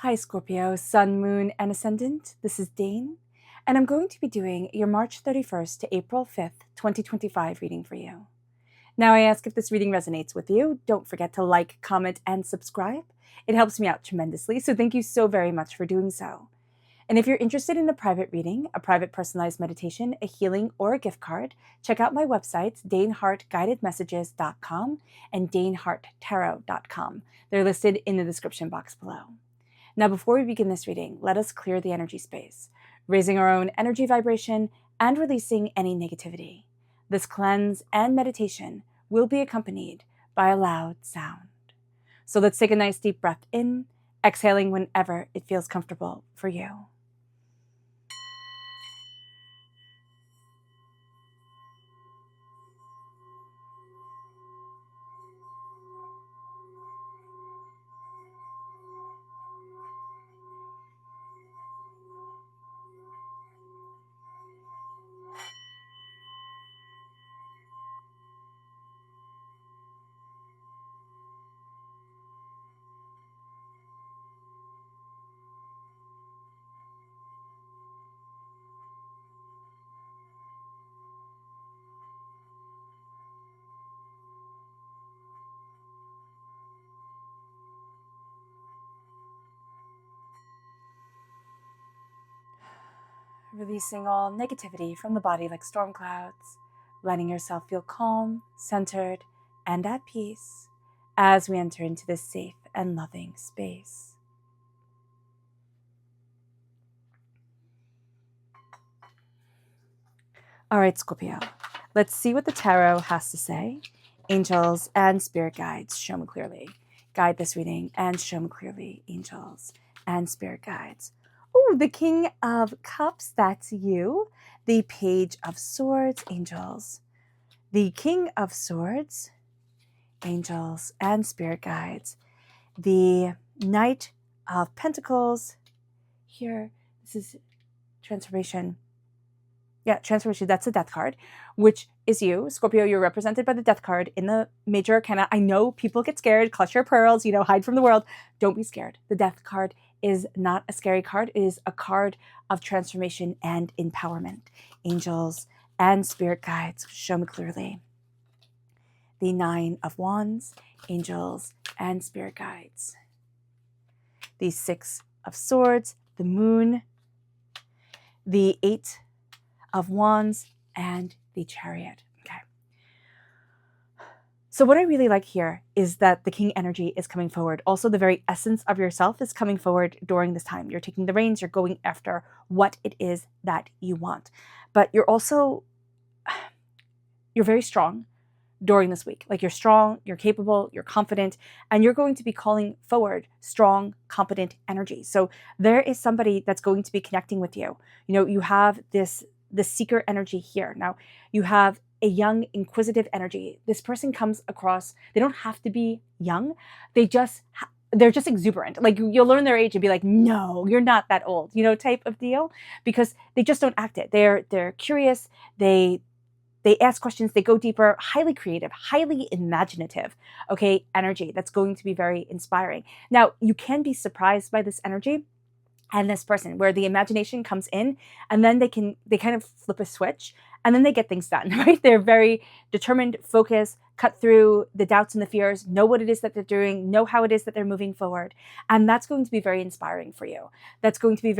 Hi Scorpio, Sun, Moon, and Ascendant. This is Dane, and I'm going to be doing your March 31st to April 5th, 2025 reading for you. Now I ask if this reading resonates with you. Don't forget to like, comment, and subscribe. It helps me out tremendously, so thank you so very much for doing so. And if you're interested in a private reading, a private personalized meditation, a healing, or a gift card, check out my websites, danehartguidedmessages.com and daneharttarot.com. They're listed in the description box below. Now, before we begin this reading, let us clear the energy space, raising our own energy vibration and releasing any negativity. This cleanse and meditation will be accompanied by a loud sound. So let's take a nice deep breath in, exhaling whenever it feels comfortable for you. Releasing all negativity from the body like storm clouds, letting yourself feel calm, centered, and at peace as we enter into this safe and loving space. All right, Scorpio, let's see what the tarot has to say. Angels and spirit guides, show me clearly. Guide this reading and show me clearly, angels and spirit guides. Oh, the King of Cups, that's you. The Page of Swords, angels. The King of Swords, angels and spirit guides. The Knight of Pentacles. Here, this is transformation. Yeah, transformation, that's the Death card, which is you. Scorpio, you're represented by the Death card in the major arcana. I know people get scared, clutch your pearls, hide from the world. Don't be scared. The Death card is not a scary card. It is a card of transformation and empowerment. Angels and spirit guides, show me clearly. The Nine of Wands, angels and spirit guides. The Six of Swords, the Moon. The Eight of Wands and the Chariot. Okay. So what I really like here is that the King energy is coming forward. Also, the very essence of yourself is coming forward during this time. You're taking the reins, you're going after what it is that you want. But you're very strong during this week. Like, you're strong, you're capable, you're confident, and you're going to be calling forward strong, competent energy. So there is somebody that's going to be connecting with you. You have the seeker energy here. Now, you have a young, inquisitive energy. This person comes across, they don't have to be young. They're just exuberant. Like, you'll learn their age and be like, no, you're not that old, type of deal, because they just don't act it. They're curious. They ask questions, they go deeper, highly creative, highly imaginative, okay, energy that's going to be very inspiring. Now, you can be surprised by this energy and this person, where the imagination comes in and then they kind of flip a switch and then they get things done, right? They're very determined, focused, cut through the doubts and the fears, know what it is that they're doing, know how it is that they're moving forward. And that's going to be very inspiring for you. It's going to be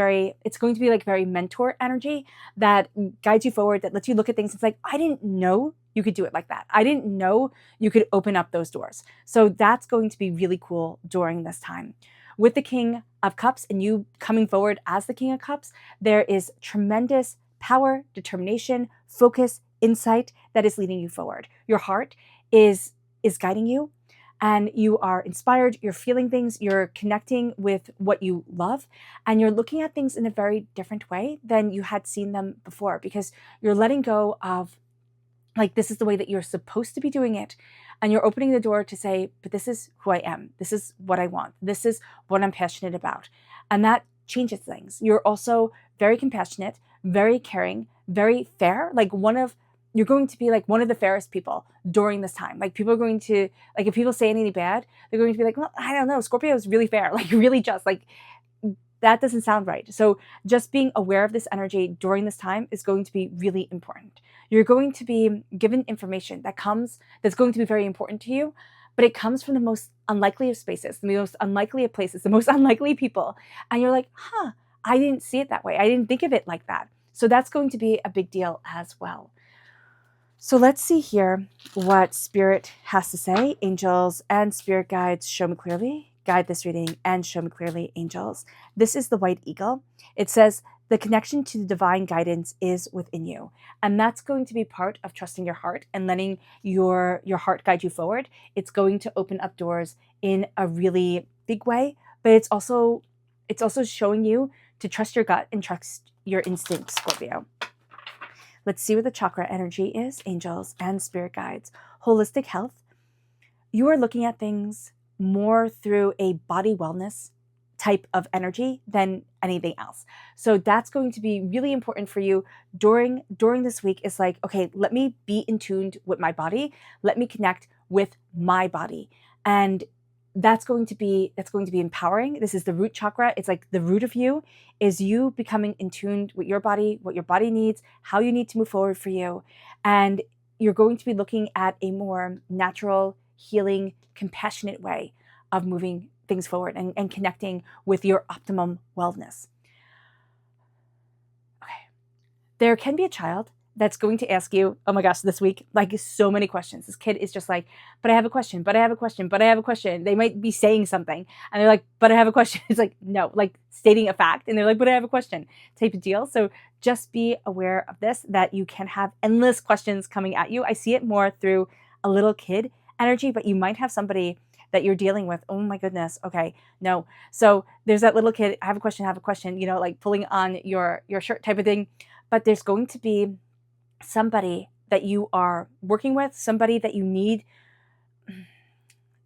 like very mentor energy that guides you forward, that lets you look at things. It's like, I didn't know you could do it like that. I didn't know you could open up those doors. So that's going to be really cool during this time. With the King of Cups and you coming forward as the King of Cups, there is tremendous power, determination, focus, insight that is leading you forward. Your heart is guiding you, and you are inspired, you're feeling things, you're connecting with what you love, and you're looking at things in a very different way than you had seen them before, because you're letting go of, like, this is the way that you're supposed to be doing it. And you're opening the door to say, but this is who I am. This is what I want. This is what I'm passionate about. And that changes things. You're also very compassionate, very caring, very fair. You're going to be like one of the fairest people during this time. Like, people are going to, like, if people say anything bad, they're going to be like, well, I don't know, Scorpio is really fair. Like, really just, like, that doesn't sound right. So just being aware of this energy during this time is going to be really important. You're going to be given information that's going to be very important to you, but it comes from the most unlikely of spaces, the most unlikely of places, the most unlikely people. And you're like, I didn't see it that way. I didn't think of it like that. So that's going to be a big deal as well. So let's see here what Spirit has to say. Angels and Spirit guides, show me clearly. Guide this reading and show me clearly, angels. This is the White Eagle. It says, the connection to the divine guidance is within you. And that's going to be part of trusting your heart and letting your heart guide you forward. It's going to open up doors in a really big way, but it's also showing you to trust your gut and trust your instincts, Scorpio. Let's see what the chakra energy is, angels and spirit guides. Holistic health. You are looking at things more through a body wellness type of energy than anything else. So that's going to be really important for you during this week. Is like, okay, let me be in tune with my body. Let me connect with my body. And that's going to be empowering. This is the root chakra. It's like the root of you is you becoming in tune with your body, what your body needs, how you need to move forward for you. And you're going to be looking at a more natural, healing, compassionate way of moving things forward and connecting with your optimum wellness. Okay. There can be a child that's going to ask you, oh my gosh, this week, like so many questions. This kid is just like, but I have a question, but I have a question, but I have a question. They might be saying something and they're like, but I have a question. It's like, no, like stating a fact. And they're like, but I have a question type of deal. So just be aware of this, that you can have endless questions coming at you. I see it more through a little kid energy, but you might have somebody that you're dealing with. Oh my goodness. Okay. No. So there's that little kid. I have a question, you know, like pulling on your shirt type of thing. But there's going to be somebody that you are working with, somebody that you need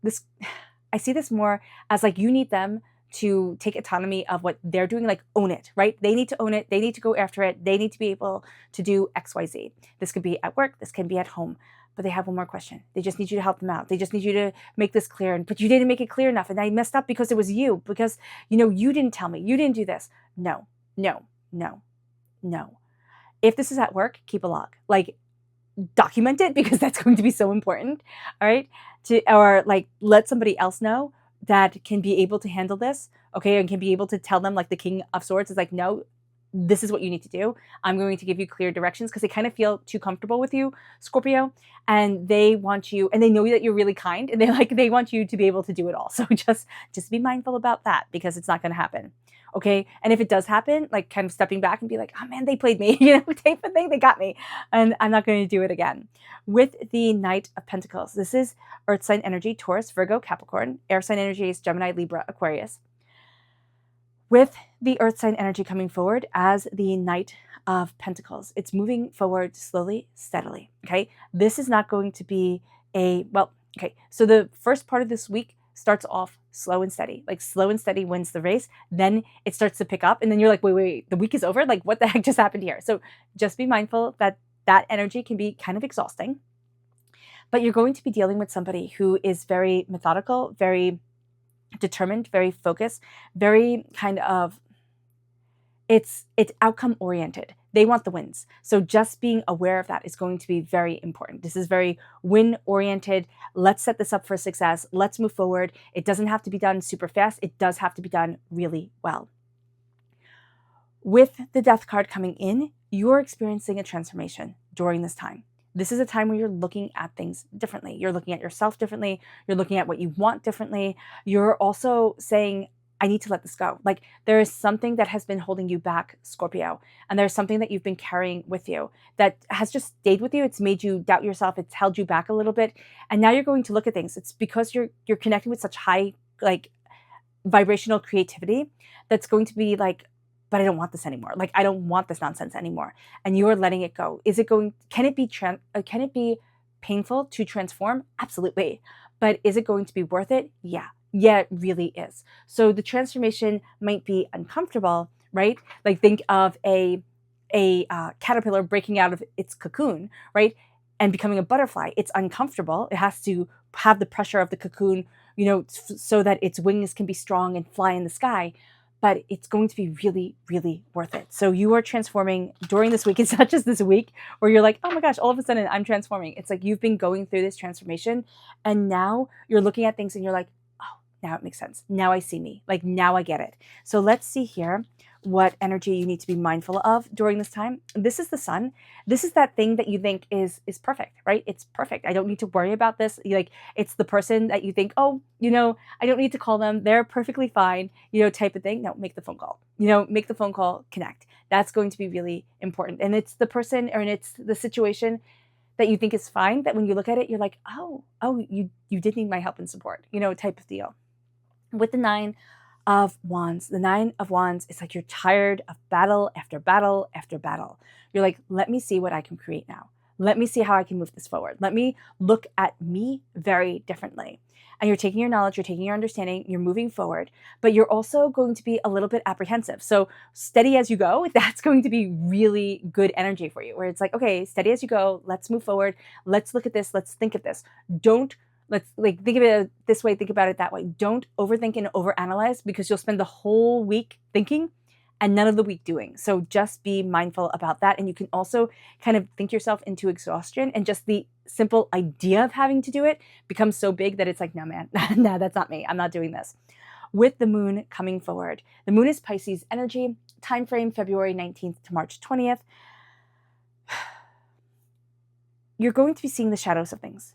this. I see this more as like you need them to take autonomy of what they're doing, like own it, right? They need to own it. They need to go after it. They need to be able to do XYZ. This could be at work. This can be at home. But they have one more question. They just need you to help them out. They just need you to make this clear. But you didn't make it clear enough. And I messed up because it was you. Because, you know, you didn't tell me. You didn't do this. No, no, no, no. If this is at work, keep a log. Like, document it, because that's going to be so important. All right. Or like let somebody else know that can be able to handle this. Okay. And can be able to tell them, like the King of Swords is like, no, this is what you need to do. I'm going to give you clear directions, because they kind of feel too comfortable with you, Scorpio, and they want you, and they know that you're really kind, and they want you to be able to do it all. So just be mindful about that, because it's not going to happen. Okay. And if it does happen, like kind of stepping back and be like, oh man, they played me, you know, type of thing. They got me, and I'm not going to do it again. With the Knight of Pentacles, this is Earth sign energy, Taurus, Virgo, Capricorn. Air sign energy is Gemini, Libra, Aquarius. With the Earth sign energy coming forward as the Knight of Pentacles, it's moving forward slowly, steadily. Okay. This is not going to be okay. So the first part of this week starts off slow and steady, like slow and steady wins the race. Then it starts to pick up, and then you're like, wait, the week is over. Like, what the heck just happened here? So just be mindful that that energy can be kind of exhausting, but you're going to be dealing with somebody who is very methodical, very determined, very focused, very kind of, it's outcome oriented. They want the wins. So just being aware of that is going to be very important. This is very win oriented. Let's set this up for success. Let's move forward. It doesn't have to be done super fast. It does have to be done really well. With the Death card coming in, you're experiencing a transformation during this time. This is a time where you're looking at things differently. You're looking at yourself differently. You're looking at what you want differently. You're also saying, I need to let this go. Like, there is something that has been holding you back, Scorpio. And there's something that you've been carrying with you that has just stayed with you. It's made you doubt yourself. It's held you back a little bit. And now you're going to look at things. It's because you're connecting with such high, like, vibrational creativity that's going to be like, but I don't want this anymore. Like, I don't want this nonsense anymore. And you are letting it go. Can it be painful to transform? Absolutely. But is it going to be worth it? Yeah. Yeah, it really is. So the transformation might be uncomfortable, right? Like, think of a caterpillar breaking out of its cocoon, right? And becoming a butterfly. It's uncomfortable. It has to have the pressure of the cocoon, you know, so that its wings can be strong and fly in the sky. but it's going to be really, really worth it. So you are transforming during this week. It's not just this week where you're like, oh my gosh, all of a sudden I'm transforming. It's like you've been going through this transformation and now you're looking at things and you're like, oh, now it makes sense. Now I see me. Like now I get it. So let's see here what energy you need to be mindful of during this time. This is the sun. This is that thing that you think is perfect, right? It's perfect. I don't need to worry about this. Like it's the person that you think, oh, I don't need to call them. They're perfectly fine, type of thing. No, make the phone call. Make the phone call, connect. That's going to be really important. And it's the person or it's the situation that you think is fine, that when you look at it, you're like, oh, you did need my help and support, type of deal. With the 9 of Wands. The 9 of Wands is like you're tired of battle after battle after battle. You're like, let me see what I can create now. Let me see how I can move this forward. Let me look at me very differently. And you're taking your knowledge, you're taking your understanding, you're moving forward, but you're also going to be a little bit apprehensive. So steady as you go, that's going to be really good energy for you, where it's like, okay, steady as you go, let's move forward. Let's look at this. Let's think of this. Let's think of it this way, think about it that way. Don't overthink and overanalyze, because you'll spend the whole week thinking and none of the week doing. So just be mindful about that. And you can also kind of think yourself into exhaustion, and just the simple idea of having to do it becomes so big that it's like, no, man, no, that's not me. I'm not doing this. With the moon coming forward, the moon is Pisces energy, time frame February 19th to March 20th. You're going to be seeing the shadows of things.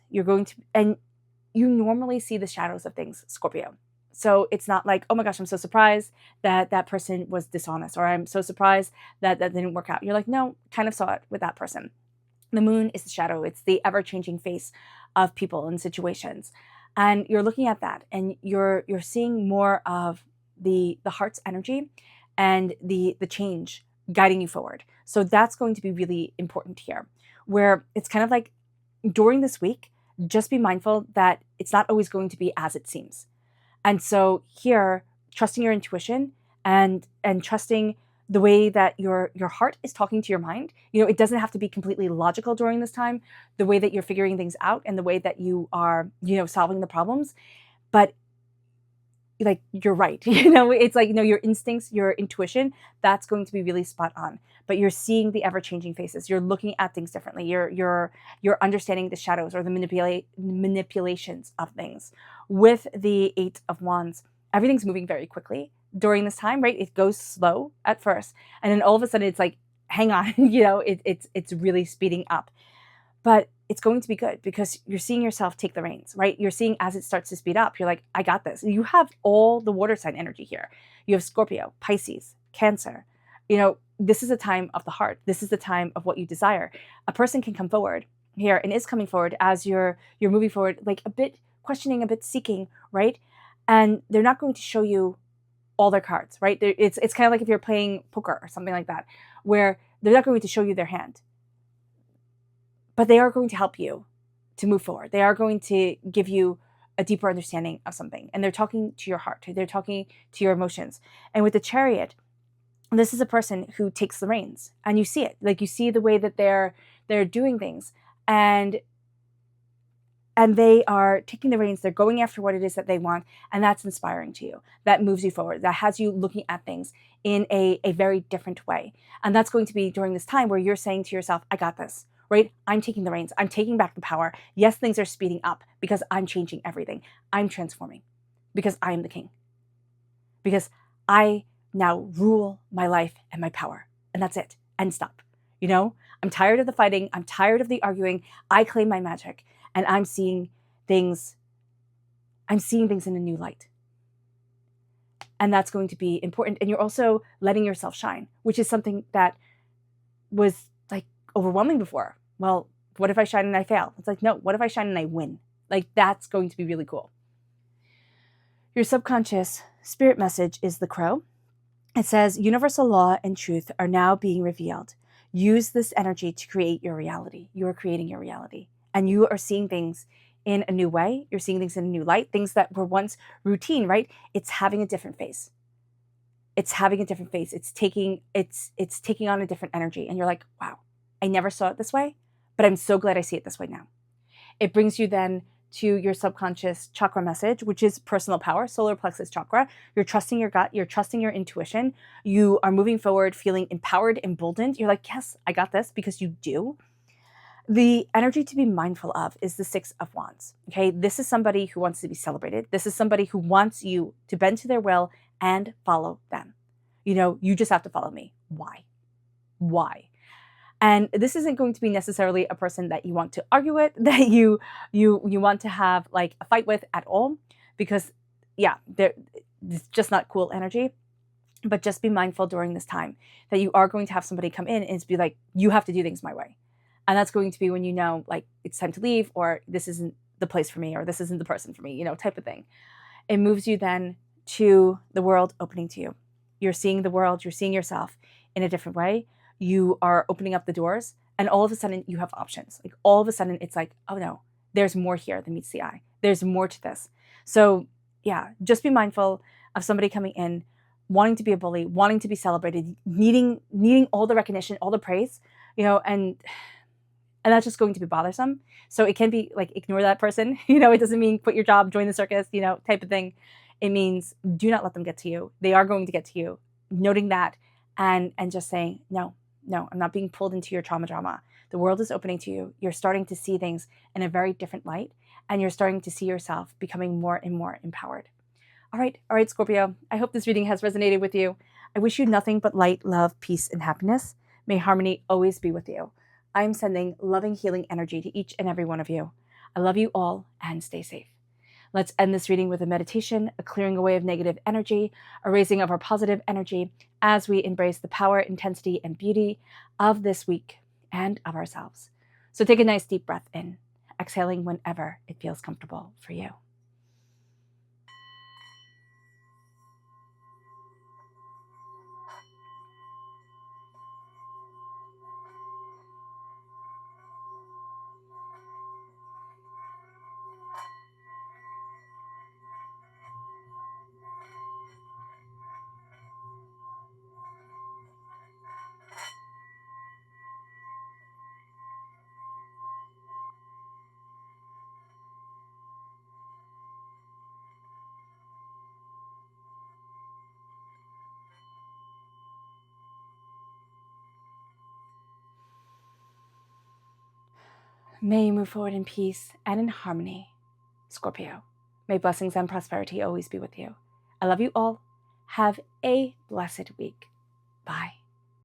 And you normally see the shadows of things, Scorpio. So it's not like, oh my gosh, I'm so surprised that that person was dishonest, or I'm so surprised that that didn't work out. You're like, no, kind of saw it with that person. The moon is the shadow. It's the ever-changing face of people and situations. And you're looking at that and you're seeing more of the heart's energy and the change guiding you forward. So that's going to be really important here, where it's kind of like during this week, just be mindful that it's not always going to be as it seems. And so here, trusting your intuition and trusting the way that your heart is talking to your mind. It doesn't have to be completely logical during this time, the way that you're figuring things out and the way that you are, solving the problems. But like, you're right. It's like, your instincts, your intuition, that's going to be really spot on. But you're seeing the ever-changing faces. You're looking at things differently. You're understanding the shadows or the manipulations of things. With the 8 of Wands, everything's moving very quickly during this time, right? It goes slow at first, and then all of a sudden it's like, hang on, it's really speeding up. But it's going to be good because you're seeing yourself take the reins, right? You're seeing as it starts to speed up, you're like, I got this. You have all the water sign energy here. You have Scorpio, Pisces, Cancer. This is a time of the heart. This is the time of what you desire. A person can come forward here and is coming forward as you're moving forward, like a bit questioning, a bit seeking, right? And they're not going to show you all their cards, right? It's kind of like if you're playing poker or something like that, where they're not going to show you their hand. But they are going to help you to move forward. They are going to give you a deeper understanding of something. And they're talking to your heart. They're talking to your emotions. And with the Chariot, this is a person who takes the reins. And you see it. Like, you see the way that they're doing things. And they are taking the reins. They're going after what it is that they want. And that's inspiring to you. That moves you forward. That has you looking at things in a very different way. And that's going to be during this time where you're saying to yourself, I got this. Right? I'm taking the reins. I'm taking back the power. Yes, things are speeding up because I'm changing everything. I'm transforming because I am the king. Because I now rule my life and my power. And that's it. End stop. I'm tired of the fighting. I'm tired of the arguing. I claim my magic and I'm seeing things in a new light. And that's going to be important. And you're also letting yourself shine, which is something that was like overwhelming before. Well, what if I shine and I fail? It's like, no, what if I shine and I win? Like, that's going to be really cool. Your subconscious spirit message is the crow. It says, universal law and truth are now being revealed. Use this energy to create your reality. You are creating your reality. And you are seeing things in a new way. You're seeing things in a new light. Things that were once routine, right? It's having a different face. It's having a different face. It's taking on a different energy. And you're like, wow, I never saw it this way, but I'm so glad I see it this way now. It brings you then to your subconscious chakra message, which is personal power, solar plexus chakra. You're trusting your gut, you're trusting your intuition. You are moving forward, feeling empowered, emboldened. You're like, yes, I got this, because you do. The energy to be mindful of is the Six of Wands. Okay, this is somebody who wants to be celebrated. This is somebody who wants you to bend to their will and follow them. You know, you just have to follow me. Why? Why? And this isn't going to be necessarily a person that you want to argue with, that you want to have like a fight with at all, because yeah, it's just not cool energy. But just be mindful during this time that you are going to have somebody come in and be like, you have to do things my way. And that's going to be when you know, like, it's time to leave, or this isn't the place for me, or this isn't the person for me, you know, type of thing. It moves you then to the world opening to you. You're seeing the world, you're seeing yourself in a different way. You are opening up the doors, and all of a sudden you have options. Like, all of a sudden it's like, oh no, there's more here than meets the eye. There's more to this. So yeah, just be mindful of somebody coming in, wanting to be a bully, wanting to be celebrated, needing all the recognition, all the praise, you know, and that's just going to be bothersome. So it can be like, ignore that person. You know, it doesn't mean quit your job, join the circus, you know, type of thing. It means do not let them get to you. They are going to get to you. Noting that and just saying, no, I'm not being pulled into your trauma drama. The world is opening to you. You're starting to see things in a very different light, and you're starting to see yourself becoming more and more empowered. All right, Scorpio. I hope this reading has resonated with you. I wish you nothing but light, love, peace, and happiness. May harmony always be with you. I'm sending loving, healing energy to each and every one of you. I love you all, and stay safe. Let's end this reading with a meditation, a clearing away of negative energy, a raising of our positive energy as we embrace the power, intensity, and beauty of this week and of ourselves. So take a nice deep breath in, exhaling whenever it feels comfortable for you. May you move forward in peace and in harmony, Scorpio. May blessings and prosperity always be with you. I love you all. Have a blessed week. Bye.